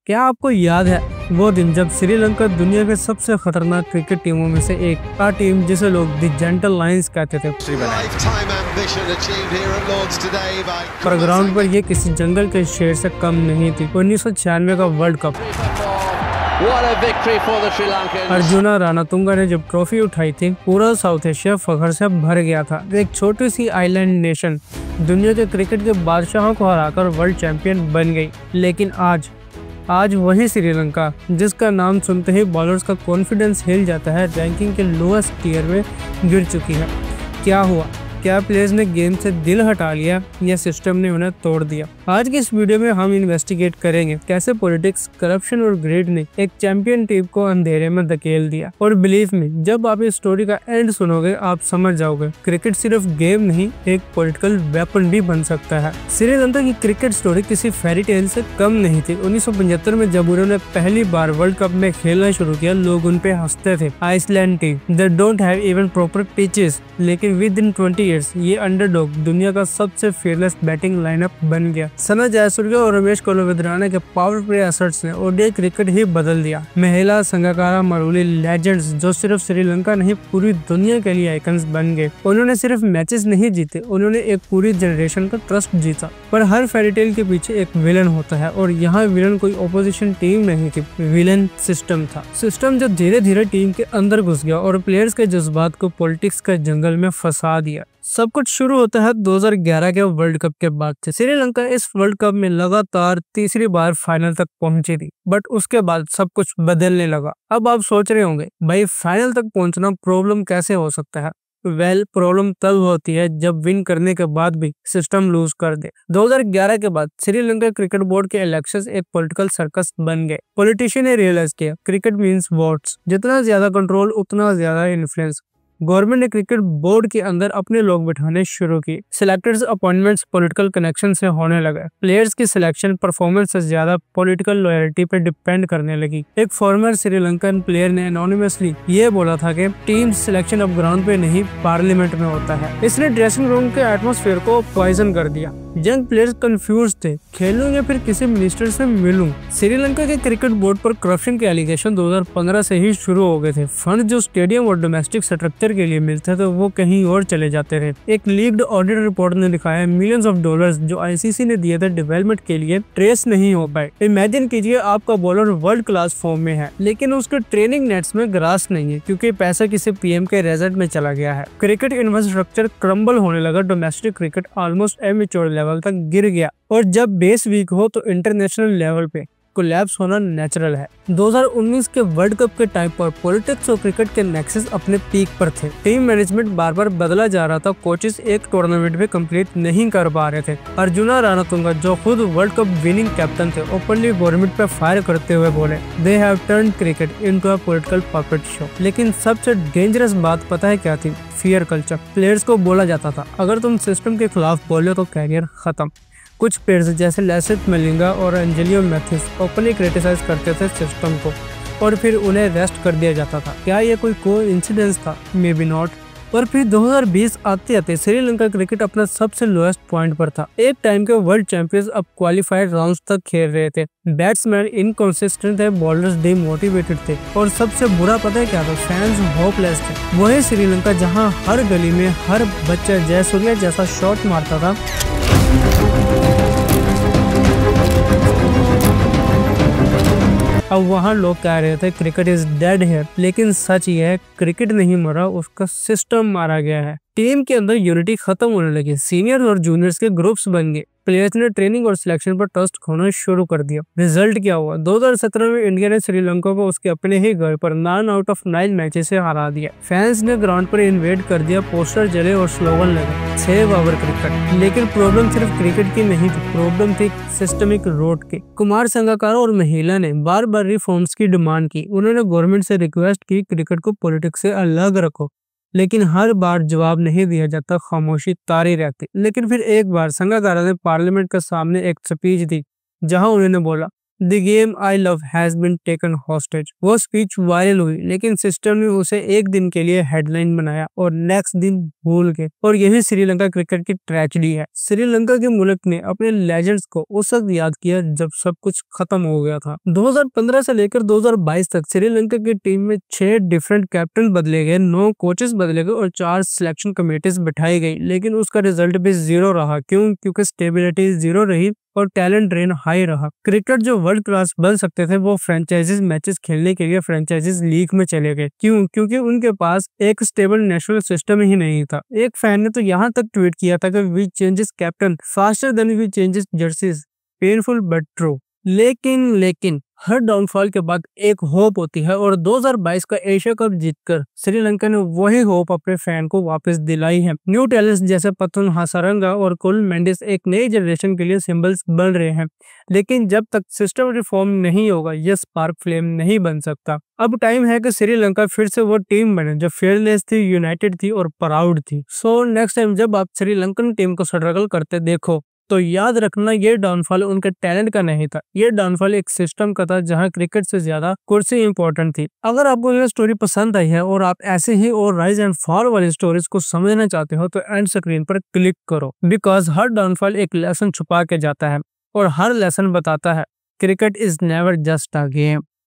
क्या आपको याद है वो दिन जब श्रीलंका दुनिया के सबसे खतरनाक क्रिकेट टीमों में से एक था, टीम जिसे लोग द जेंटल लायंस कहते थे, पर ग्राउंड पर ये किसी जंगल के शेर से कम नहीं थी। 1996 का वर्ल्ड कप, अर्जुना रानातुंगा ने जब ट्रॉफी उठाई थी, पूरा साउथ एशिया फखर से भर गया था। एक छोटी सी आइलैंड नेशन दुनिया के क्रिकेट के बादशाहों को हराकर वर्ल्ड चैंपियन बन गई। लेकिन आज वही श्रीलंका, जिसका नाम सुनते ही बॉलर्स का कॉन्फिडेंस हिल जाता है, रैंकिंग के लोएस्ट टियर में गिर चुकी है। क्या हुआ? क्या प्लेयर्स ने गेम से दिल हटा लिया या सिस्टम ने उन्हें तोड़ दिया? आज की इस वीडियो में हम इन्वेस्टिगेट करेंगे कैसे पॉलिटिक्स, करप्शन और ग्रीड ने एक चैंपियन टीम को अंधेरे में धकेल दिया। और बिलीव में, जब आप इस स्टोरी का एंड सुनोगे आप समझ जाओगे क्रिकेट सिर्फ गेम नहीं, एक पॉलिटिकल वेपन भी बन सकता है। श्रीलंका की क्रिकेट स्टोरी किसी फेरी टेल से कम नहीं थी। 1975 में जब उन्होंने पहली बार वर्ल्ड कप में खेलना शुरू किया, लोग उन पे हंसते थे। Iceland team, they don't have even proper pitches, लेकिन विद इन 20 years ये अंडरडॉग दुनिया का सबसे फेयरलेस बैटिंग लाइनअप बन गया। सना जयसूर्या और रमेश कोलुविद्राने के पावर प्ले एसेट्स ने ओडीआई क्रिकेट ही बदल दिया। महिला संगाकारा मरुली लेजेंड्स जो सिर्फ श्रीलंका नहीं पूरी दुनिया के लिए आइकन्स बन गए। उन्होंने सिर्फ मैचेस नहीं जीते, उन्होंने एक पूरी जनरेशन का ट्रस्ट जीता। पर हर फेरीटेल के पीछे एक विलन होता है, और यहाँ विलन कोई ओपोजिशन टीम नहीं थी, विलन सिस्टम था। सिस्टम जो धीरे धीरे टीम के अंदर घुस गया और प्लेयर्स के जज्बात को पॉलिटिक्स के जंगल में फंसा दिया। सब कुछ शुरू होता है 2011 के वर्ल्ड कप के बाद से। श्रीलंका इस वर्ल्ड कप में लगातार तीसरी बार फाइनल तक पहुंची थी, बट उसके बाद सब कुछ बदलने लगा। अब आप सोच रहे होंगे, भाई फाइनल तक पहुंचना प्रॉब्लम कैसे हो सकता है? प्रॉब्लम तब होती है जब विन करने के बाद भी सिस्टम लूज कर दे। 2011 के बाद श्रीलंका क्रिकेट बोर्ड के इलेक्शंस एक पॉलिटिकल सर्कस बन गए। पॉलिटिशियन ने रियलाइज किया क्रिकेट मींस वोट्स, जितना ज्यादा कंट्रोल उतना ज्यादा इन्फ्लुएंस। गवर्नमेंट ने क्रिकेट बोर्ड के अंदर अपने लोग बिठाने शुरू की। सिलेक्टर्स अपॉइंटमेंट्स पॉलिटिकल कनेक्शन से होने लगे। प्लेयर्स की सिलेक्शन परफॉर्मेंस से ज्यादा पॉलिटिकल लॉयल्टी पे डिपेंड करने लगी। एक फॉर्मर श्रीलंकन प्लेयर ने एनोनिमसली ये बोला था कि टीम सिलेक्शन अब ग्राउंड पे नहीं, पार्लियामेंट में होता है। इसने ड्रेसिंग रूम के एटमॉस्फेयर को पॉइजन कर दिया। यंग प्लेयर्स कंफ्यूज थे, खेलूं या फिर किसी मिनिस्टर से मिलूं। श्रीलंका के क्रिकेट बोर्ड पर करप्शन के एलिगेशन 2015 से ही शुरू हो गए थे। फंड जो स्टेडियम और डोमेस्टिक स्ट्रक्चर के लिए मिलते थे वो कहीं और चले जाते थे। एक लीक्ड ऑडिट रिपोर्ट ने दिखाया मिलियंस ऑफ डॉलर्स जो आईसीसी ने दिए थे डेवलपमेंट के लिए ट्रेस नहीं हो पाए। इमेजिन कीजिए आपका बॉलर वर्ल्ड क्लास फॉर्म में है, लेकिन उसके ट्रेनिंग नेट्स में ग्रास नहीं है क्योंकि पैसा किसी पीएम के रेजर्ट में चला गया है। क्रिकेट इंफ्रास्ट्रक्चर क्रम्बल होने लगा। Domestic cricket almost amateur level तक गिर गया, और जब बेस वीक हो तो इंटरनेशनल लेवल पे कोलैप्स होना नेचुरल है। 2019 के वर्ल्ड कप के टाइम पर पॉलिटिक्स और क्रिकेट के नेक्सस अपने पीक पर थे। टीम मैनेजमेंट बार बार बदला जा रहा था, कोचेस एक टूर्नामेंट भी कंप्लीट नहीं कर पा रहे थे। अर्जुना रानातुंगा जो खुद वर्ल्ड कप विनिंग कैप्टन थे, ओपनली गवर्नमेंट पे फायर करते हुए बोले they have turned cricket into a political puppet show. लेकिन सबसे डेंजरस बात पता है क्या थी? Fear culture. प्लेयर्स को बोला जाता था अगर तुम सिस्टम के खिलाफ बोले तो कैरियर खत्म। कुछ प्लेयर्स जैसे लैसिथ मलिंगा और एंजेलियो मैथ्यूज ओपनली क्रिटिसाइज करते थे सिस्टम को, और फिर उन्हें रेस्ट कर दिया जाता था। क्या ये कोई कोइंसिडेंस था? May be not. पर फिर 2020 आते आते श्रीलंका क्रिकेट अपना सबसे लोएस्ट पॉइंट पर था। एक टाइम के वर्ल्ड चैंपियंस अब क्वालिफाइड राउंड्स तक खेल रहे थे। बैट्समैन इनकंसिस्टेंट थे, बॉलर्स डिमोटिवेटेड थे, और सबसे बुरा पता है क्या था? फैंस होपलेस थे। वही श्रीलंका जहां हर गली में हर बच्चा जयसूर्या जैसा शॉट मारता था, अब वहाँ लोग कह रहे थे क्रिकेट इज डेड हियर। लेकिन सच ये है, क्रिकेट नहीं मरा, उसका सिस्टम मारा गया है। टीम के अंदर यूनिटी खत्म होने लगी। सीनियर और जूनियर्स के ग्रुप्स बन गए। प्लेयर्स ने ट्रेनिंग और सिलेक्शन पर ट्रस्ट खोना शुरू कर दिया। रिजल्ट क्या हुआ? 2017 में इंडिया ने श्रीलंका को उसके अपने ही घर पर 9 आउट ऑफ 9 मैचेस से हरा दिया। फैंस ने ग्राउंड पर इन्वेड कर दिया, पोस्टर जले और स्लोगन लगे सेव आवर क्रिकेट। लेकिन प्रॉब्लम सिर्फ क्रिकेट की नहीं थी, प्रॉब्लम थी सिस्टमिक रोड की। कुमार संगाकारा और महिला ने बार बार रिफॉर्म्स की डिमांड की। उन्होंने गवर्नमेंट से रिक्वेस्ट की क्रिकेट को पॉलिटिक्स से अलग रखो, लेकिन हर बार जवाब नहीं दिया जाता, खामोशी तारी रहती। लेकिन फिर एक बार संगाकारा ने पार्लियामेंट के सामने एक स्पीच दी जहां उन्होंने बोला the game I love has been taken hostage. वो स्पीच वायरल हुई लेकिन सिस्टम ने उसे एक दिन के लिए हेडलाइन बनाया और नेक्स्ट दिन भूल गए। और यही श्रीलंका क्रिकेट की ट्रेजेडी है। श्रीलंका के मुल्क ने अपने लेजेंड्स को उस वक्त याद किया जब सब कुछ खत्म हो गया था। 2015 से लेकर 2022 तक श्रीलंका की टीम में 6 डिफरेंट कैप्टन बदले गए, 9 कोचेस बदले गए और 4 सिलेक्शन कमेटीज बिठाई गई, लेकिन उसका रिजल्ट भी जीरो रहा। क्योंकि स्टेबिलिटी जीरो रही और टैलेंट ड्रेन हाई रहा। क्रिकेट जो वर्ल्ड क्लास बन सकते थे वो फ्रेंचाइजीज मैचेस खेलने के लिए फ्रेंचाइजीज लीग में चले गए। क्योंकि उनके पास एक स्टेबल नेशनल सिस्टम ही नहीं था। एक फैन ने तो यहाँ तक ट्वीट किया था कि we changes captain faster than we changes jerseys, painful but true. लेकिन हर डाउनफॉल के बाद एक होप होती है और 2022 का एशिया कप जीतकर श्रीलंका ने वही होप अपने फैन को वापस दिलाई है। न्यू टैलेंट्स जैसे पतुन हासारंगा और कुल मेंडिस एक नई जनरेशन के लिए सिंबल्स बन रहे हैं, लेकिन जब तक सिस्टम रिफॉर्म नहीं होगा यह स्पार्क फ्लेम नहीं बन सकता। अब टाइम है कि श्रीलंका फिर से वो टीम बने जो फेयरलेस थी, यूनाइटेड थी और प्राउड थी। सो नेक्स्ट टाइम जब आप श्रीलंकन टीम को स्ट्रगल करते देखो तो याद रखना ये डाउनफॉल उनके टैलेंट का नहीं था, ये डाउनफॉल एक सिस्टम का था जहां क्रिकेट से ज्यादा कुर्सी इंपॉर्टेंट थी। अगर आपको ये स्टोरी पसंद आई है और आप ऐसे ही और राइज एंड फॉल वाली स्टोरीज को समझना चाहते हो तो एंड स्क्रीन पर क्लिक करो, बिकॉज हर डाउनफॉल एक लेसन छुपा के जाता है और हर लेसन बताता है cricket is never just a game.